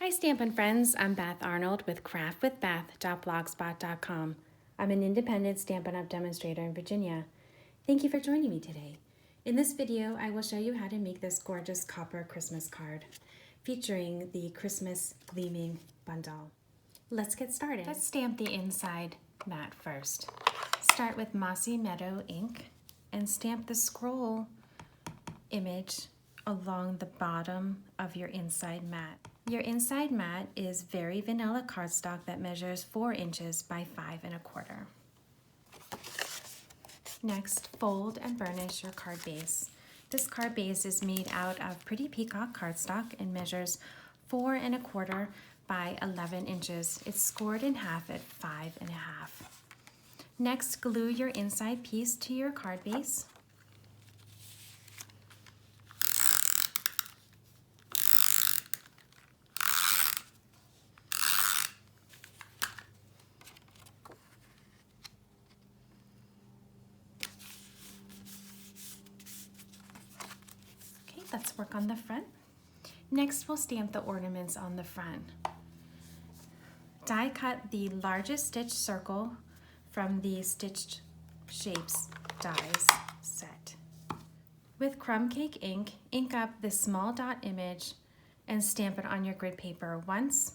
Hi Stampin' friends, I'm Beth Arnold with craftwithbeth.blogspot.com. I'm an independent Stampin' Up! Demonstrator in Virginia. Thank you for joining me today. In this video, I will show you how to make this gorgeous copper Christmas card featuring the Christmas Gleaming bundle. Let's get started. Let's stamp the inside mat first. Start with Mossy Meadow ink and stamp the scroll image along the bottom of your inside mat. Your inside mat is very vanilla cardstock that measures 4 inches by 5 1/4. Next, fold and burnish your card base. This card base is made out of Pretty Peacock cardstock and measures 4 1/4 by 11 inches. It's scored in half at 5 1/2. Next, glue your inside piece to your card base. Let's work on the front. Next, we'll stamp the ornaments on the front. Die cut the largest stitch circle from the Stitched Shapes dies set. With crumb cake ink, ink up the small dot image and stamp it on your grid paper once,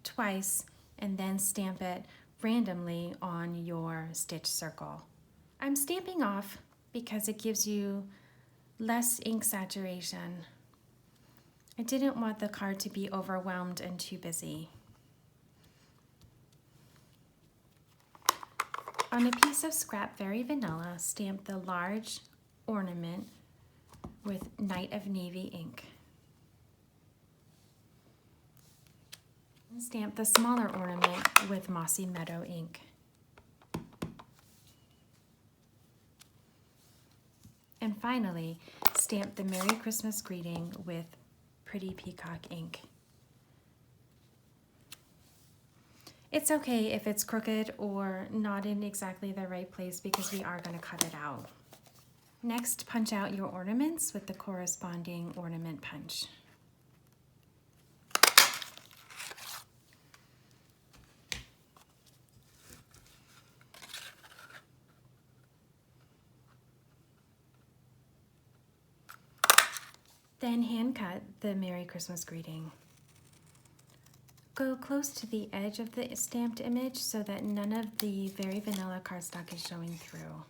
twice, and then stamp it randomly on your stitch circle. I'm stamping off because it gives you less ink saturation. I didn't want the card to be overwhelmed and too busy. On a piece of scrap Very Vanilla, stamp the large ornament with Night of Navy ink. And stamp the smaller ornament with Mossy Meadow ink. And finally, stamp the Merry Christmas greeting with Pretty Peacock ink. It's okay if it's crooked or not in exactly the right place because we are going to cut it out. Next, punch out your ornaments with the corresponding ornament punch. Then hand cut the Merry Christmas greeting. Go close to the edge of the stamped image so that none of the Very Vanilla cardstock is showing through.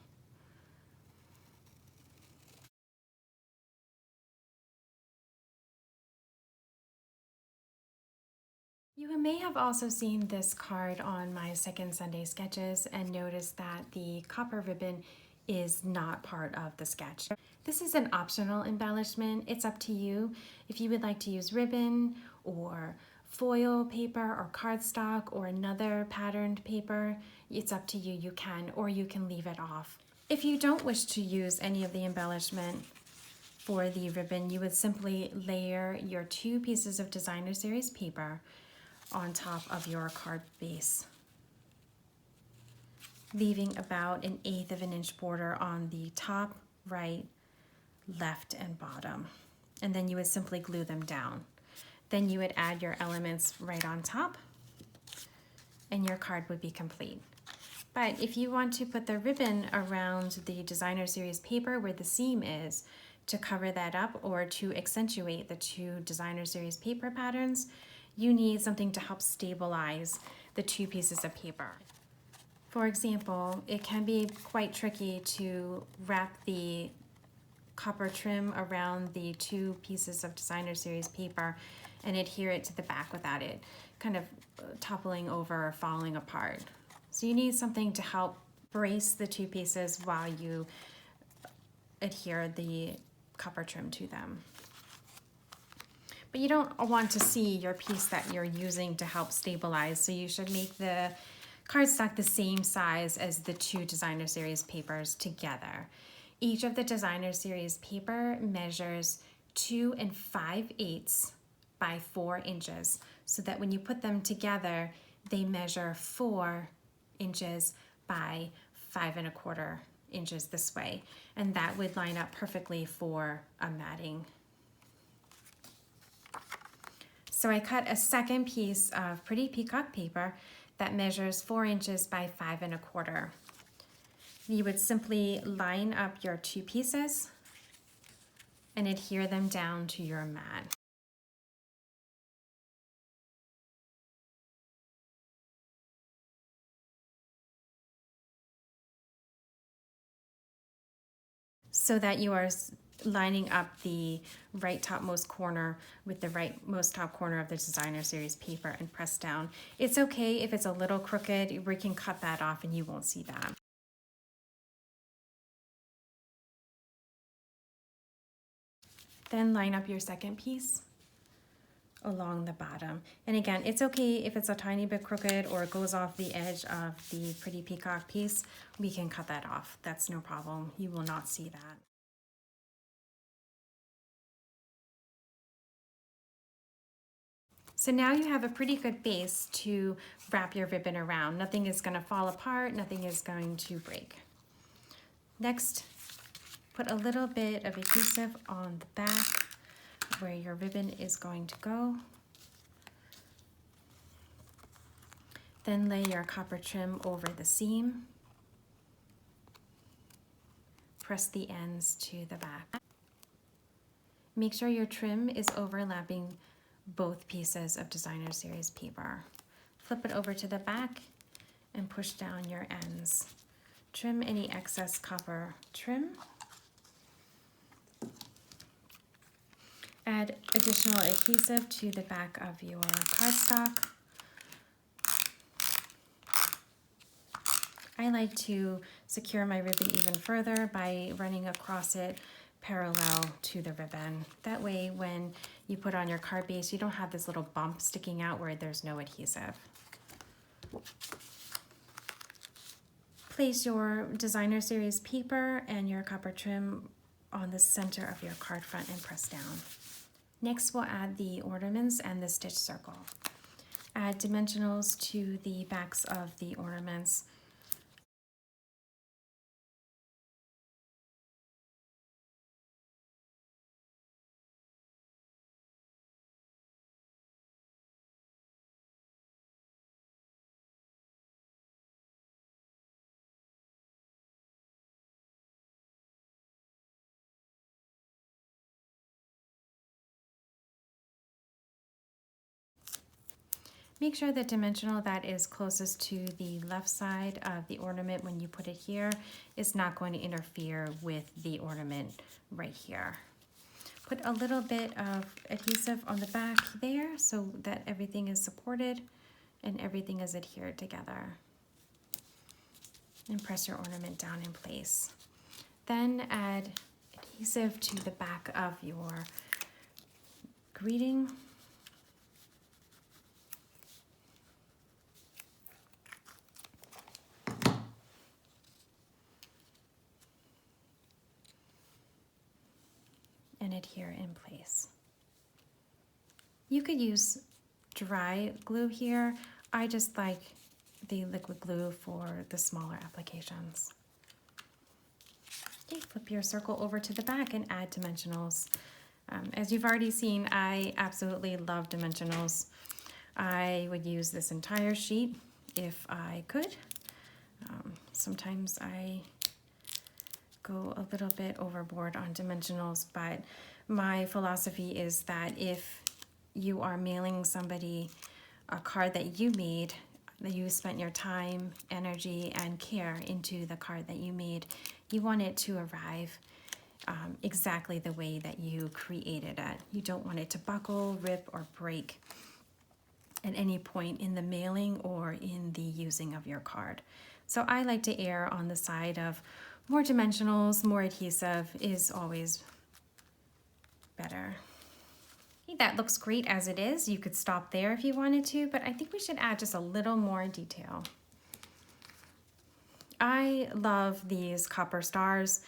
You may have also seen this card on my Second Sunday sketches and noticed that the copper ribbon is not part of the sketch. This is an optional embellishment. It's up to you if you would like to use ribbon or foil paper or cardstock or another patterned paper. It's up to you, you can, or you can leave it off. If you don't wish to use any of the embellishment for the ribbon, you would simply layer your 2 pieces of Designer Series paper on top of your card base, leaving about 1/8 of an inch border on the top, right, left, and bottom. And then you would simply glue them down. Then you would add your elements right on top and your card would be complete. But if you want to put the ribbon around the Designer Series paper where the seam is to cover that up or to accentuate the 2 Designer Series paper patterns, you need something to help stabilize the 2 pieces of paper. For example, it can be quite tricky to wrap the copper trim around the 2 pieces of Designer Series paper and adhere it to the back without it kind of toppling over or falling apart. So you need something to help brace the 2 pieces while you adhere the copper trim to them. But you don't want to see your piece that you're using to help stabilize, so you should make the cardstock the same size as the 2 Designer Series papers together. Each of the Designer Series paper measures 2 5/8 by 4 inches, so that when you put them together, they measure 4 inches by 5 1/4 inches this way, and that would line up perfectly for a matting. So I cut a second piece of pretty peacock paper that measures 4 inches by 5 1/4. You would simply line up your 2 pieces and adhere them down to your mat. So that you are lining up the right topmost corner with the rightmost top corner of the designer series paper and press down. It's okay if it's a little crooked, we can cut that off and you won't see that. Then line up your second piece along the bottom. And again, it's okay if it's a tiny bit crooked or it goes off the edge of the pretty peacock piece, we can cut that off. That's no problem. You will not see that. So now you have a pretty good base to wrap your ribbon around. Nothing is going to fall apart, nothing is going to break. Next, put a little bit of adhesive on the back where your ribbon is going to go. Then lay your copper trim over the seam. Press the ends to the back. Make sure your trim is overlapping both pieces of designer series paper. Flip it over to the back and push down your ends. Trim any excess copper trim. Add additional adhesive to the back of your cardstock. I like to secure my ribbon even further by running across it parallel to the ribbon. That way when you put on your card base, you don't have this little bump sticking out where there's no adhesive. Place your designer series paper and your copper trim on the center of your card front and press down. Next, we'll add the ornaments and the stitch circle. Add dimensionals to the backs of the ornaments. Make sure the dimensional that is closest to the left side of the ornament when you put it here is not going to interfere with the ornament right here. Put a little bit of adhesive on the back there so that everything is supported and everything is adhered together. And press your ornament down in place. Then add adhesive to the back of your greeting. And adhere in place. You could use dry glue here. I just like the liquid glue for the smaller applications. Okay, flip your circle over to the back and add dimensionals. As you've already seen, I absolutely love dimensionals. I would use this entire sheet if I could. Sometimes I go a little bit overboard on dimensionals, but my philosophy is that if you are mailing somebody a card that you made, that you spent your time, energy, and care into the card that you made, you want it to arrive exactly the way that you created it. You don't want it to buckle, rip, or break at any point in the mailing or in the using of your card. So I like to err on the side of more dimensionals, more adhesive is always better. Okay, that looks great as it is. You could stop there if you wanted to, but I think we should add just a little more detail. I love these copper stars.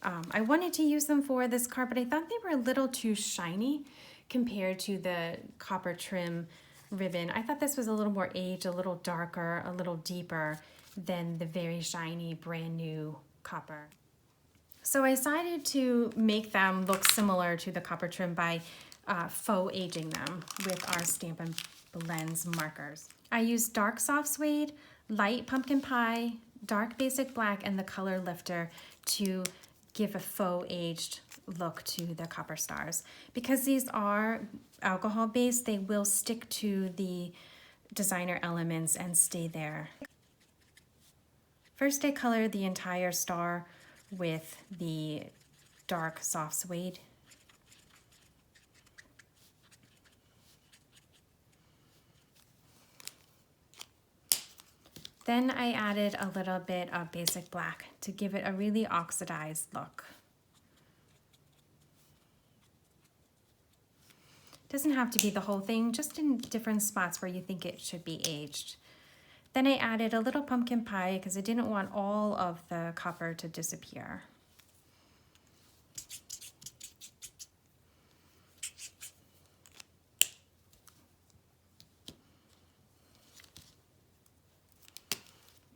I wanted to use them for this card, but I thought they were a little too shiny compared to the copper trim ribbon. I thought this was a little more aged, a little darker, a little deeper than the very shiny, brand new copper. So I decided to make them look similar to the copper trim by faux aging them with our Stampin' Blends markers. I used dark soft suede, light pumpkin pie, dark basic black, and the color lifter to give a faux aged look to the copper stars. Because these are alcohol based, they will stick to the designer elements and stay there. First I colored the entire star with the dark soft suede. Then I added a little bit of basic black to give it a really oxidized look. Doesn't have to be the whole thing, just in different spots where you think it should be aged. Then I added a little pumpkin pie because I didn't want all of the copper to disappear.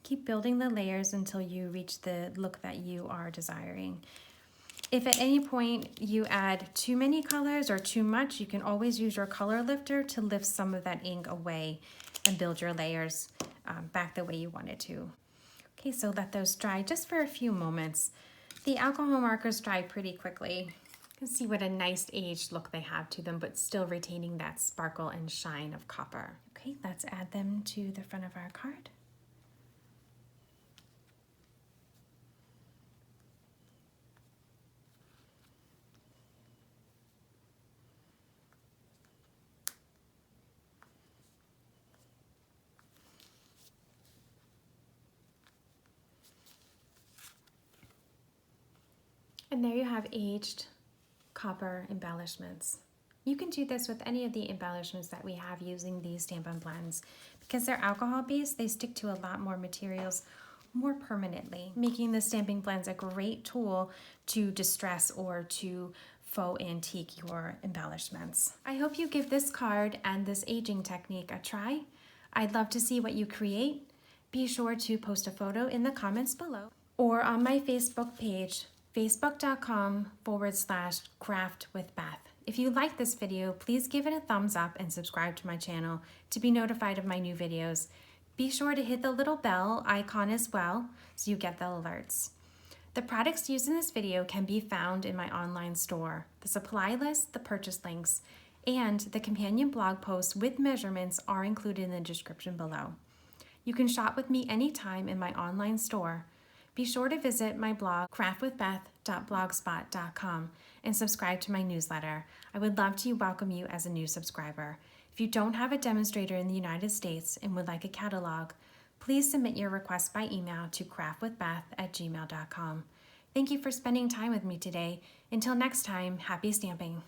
Keep building the layers until you reach the look that you are desiring. If at any point you add too many colors or too much, you can always use your color lifter to lift some of that ink away and build your layers back the way you want it to. Okay, so let those dry just for a few moments. The alcohol markers dry pretty quickly. You can see what a nice aged look they have to them, but still retaining that sparkle and shine of copper. Okay, let's add them to the front of our card. And there you have aged copper embellishments. You can do this with any of the embellishments that we have using these Stampin' Blends. Because they're alcohol based, they stick to a lot more materials more permanently, making the Stampin' Blends a great tool to distress or to faux antique your embellishments. I hope you give this card and this aging technique a try. I'd love to see what you create. Be sure to post a photo in the comments below or on my Facebook page, facebook.com/craftwithbeth. If you like this video, please give it a thumbs up and subscribe to my channel to be notified of my new videos. Be sure to hit the little bell icon as well so you get the alerts. The products used in this video can be found in my online store. The supply list, the purchase links, and the companion blog posts with measurements are included in the description below. You can shop with me anytime in my online store. Be sure to visit my blog, craftwithbeth.blogspot.com, and subscribe to my newsletter. I would love to welcome you as a new subscriber. If you don't have a demonstrator in the United States and would like a catalog, please submit your request by email to craftwithbeth@gmail.com. Thank you for spending time with me today. Until next time, happy stamping.